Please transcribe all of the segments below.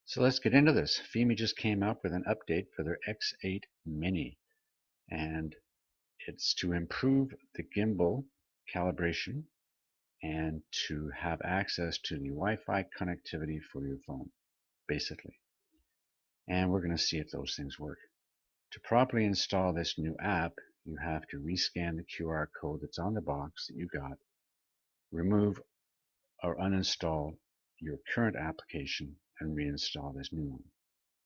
So let's get into this. Fimi just came out with an update for their X8 Mini, and it's to improve the gimbal calibration and to have access to the Wi-Fi connectivity for your phone, basically. And we're going to see if those things work. To properly install this new app, you have to rescan the QR code that's on the box that you got, remove or uninstall your current application, and reinstall this new one.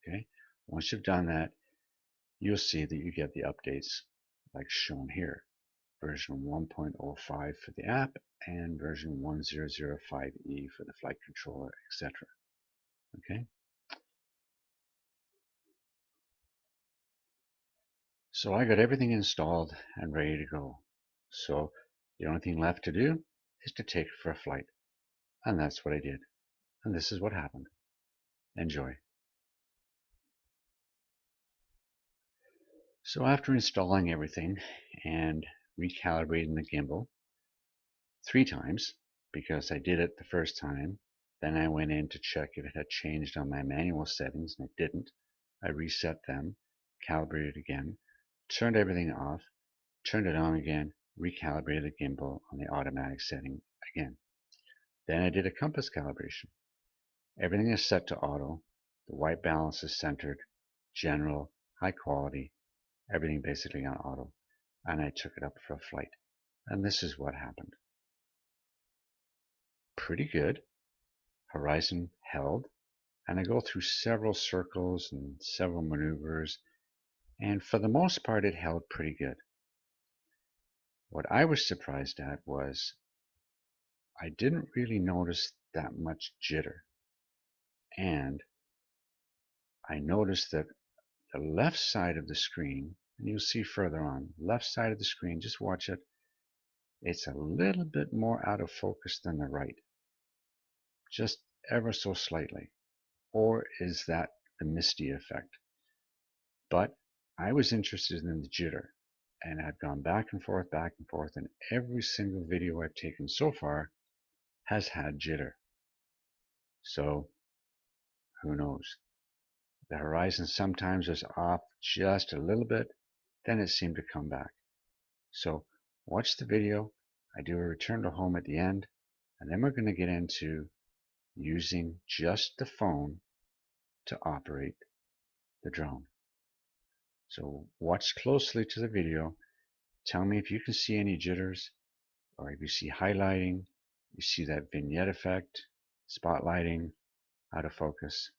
Okay? Once you've done that, you'll see that you get the updates like shown here. Version 1.05 for the app and version 1005E for the flight controller, etc. Okay, so I got everything installed and ready to go. So the only thing left to do is to take it for a flight. And that's what I did. And this is what happened. Enjoy. So after installing everything and recalibrating the gimbal 3 times, because I did it the first time, then I went in to check if it had changed on my manual settings, and it didn't. I reset them, calibrated again, turned everything off, turned it on again, recalibrated the gimbal on the automatic setting again. Then I did a compass calibration. Everything is set to auto. The white balance is centered, general, high quality, everything basically on auto. And I took it up for a flight. And this is what happened. Pretty good. Horizon held. And I go through several circles and several maneuvers. And for the most part, it held pretty good. What I was surprised at was I didn't really notice that much jitter. And I noticed that the left side of the screen, and you'll see further on, left side of the screen, just watch it, it's a little bit more out of focus than the right, just ever so slightly. Or is that the misty effect? But I was interested in the jitter, and I've gone back and forth, and every single video I've taken so far has had jitter. So who knows? The horizon sometimes is off just a little bit, then it seemed to come back. So watch the video. I do a return to home at the end, and then we're going to get into using just the phone to operate the drone. So watch closely to the video. Tell me if you can see any jitters, or if you see highlighting, you see that vignette effect, spotlighting, out of focus.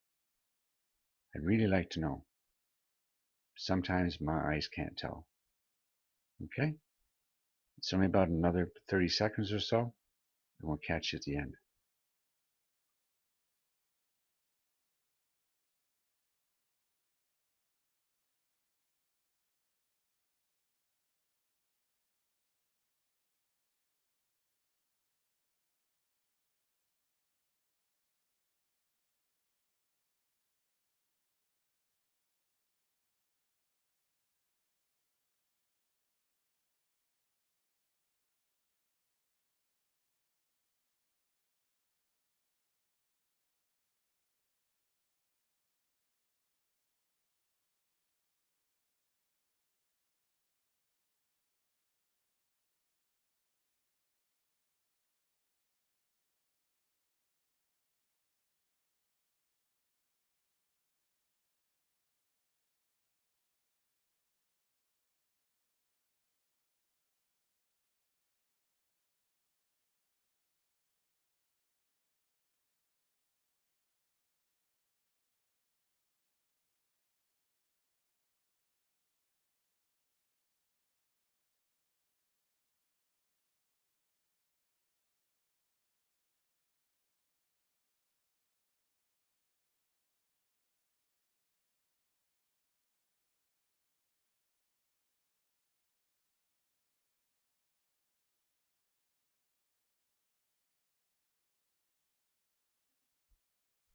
I'd really like to know. Sometimes my eyes can't tell. Okay? It's only about another 30 seconds or so, and we'll catch you at the end.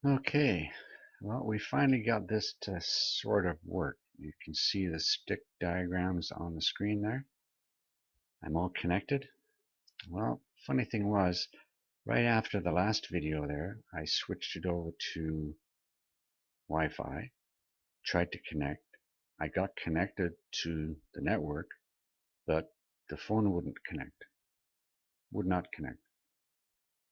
Okay, well, we finally got this to sort of work. You can see the stick diagrams on the screen there. I'm all connected. Well, funny thing was, right after the last video there, I switched it over to Wi-Fi, tried to connect. I got connected to the network, but the phone wouldn't connect, would not connect.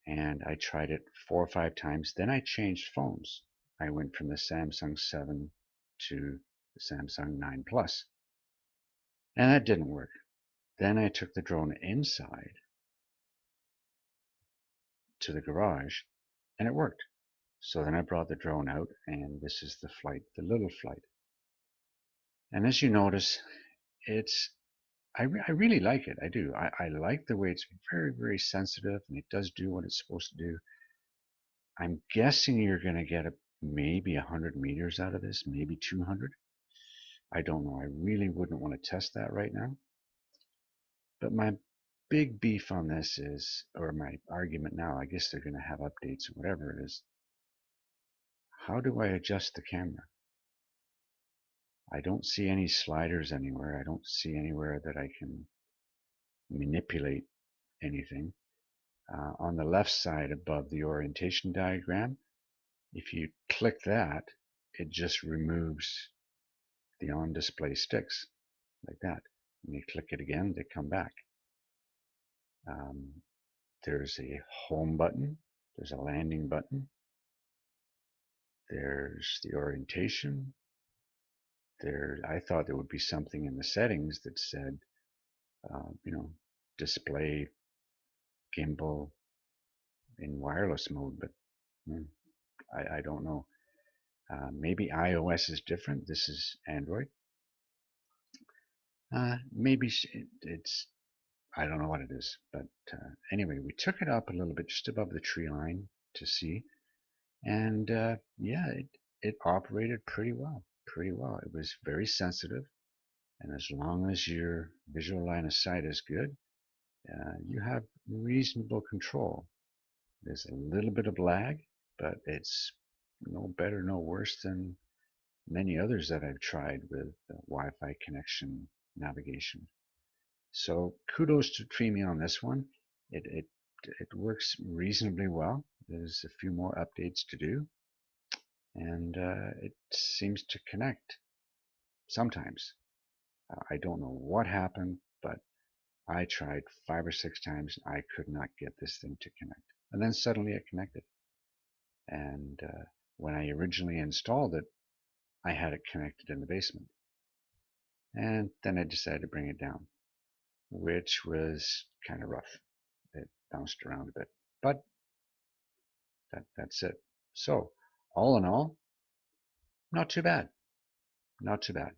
And I tried it 4 or 5 times. Then I changed phones. I went from the Samsung 7 to the Samsung 9 Plus, and that didn't work. Then I took the drone inside to the garage, and it worked. So then I brought the drone out, and this is the flight, the little flight. And as you notice, I really like it. I do. I like the way it's very, very sensitive, and it does do what it's supposed to do. I'm guessing you're going to get maybe 100 meters out of this, maybe 200. I don't know. I really wouldn't want to test that right now. But my big beef on this is, or my argument now, I guess they're going to have updates or whatever it is. How do I adjust the camera? I don't see any sliders anywhere. I don't see anywhere that I can manipulate anything. On the left side above the orientation diagram, if you click that, it just removes the on-display sticks like that. When you click it again, they come back. There's a home button. There's a landing button. There's the orientation. I thought there would be something in the settings that said, display gimbal in wireless mode, but I don't know. Maybe iOS is different. This is Android. Maybe it's, I don't know what it is. But anyway, we took it up a little bit just above the tree line to see. And yeah, it operated pretty well. Pretty well. It was very sensitive. And as long as your visual line of sight is good, you have reasonable control. There's a little bit of lag, but it's no better, no worse than many others that I've tried with Wi-Fi connection navigation. So kudos to Fimi on this one. It works reasonably well. There's a few more updates to do, and it seems to connect sometimes. I don't know what happened, but I tried 5 or 6 times. I could not get this thing to connect. And then suddenly it connected. And when I originally installed it, I had it connected in the basement. And then I decided to bring it down, which was kind of rough. It bounced around a bit. But that's it. So all in all, not too bad. Not too bad.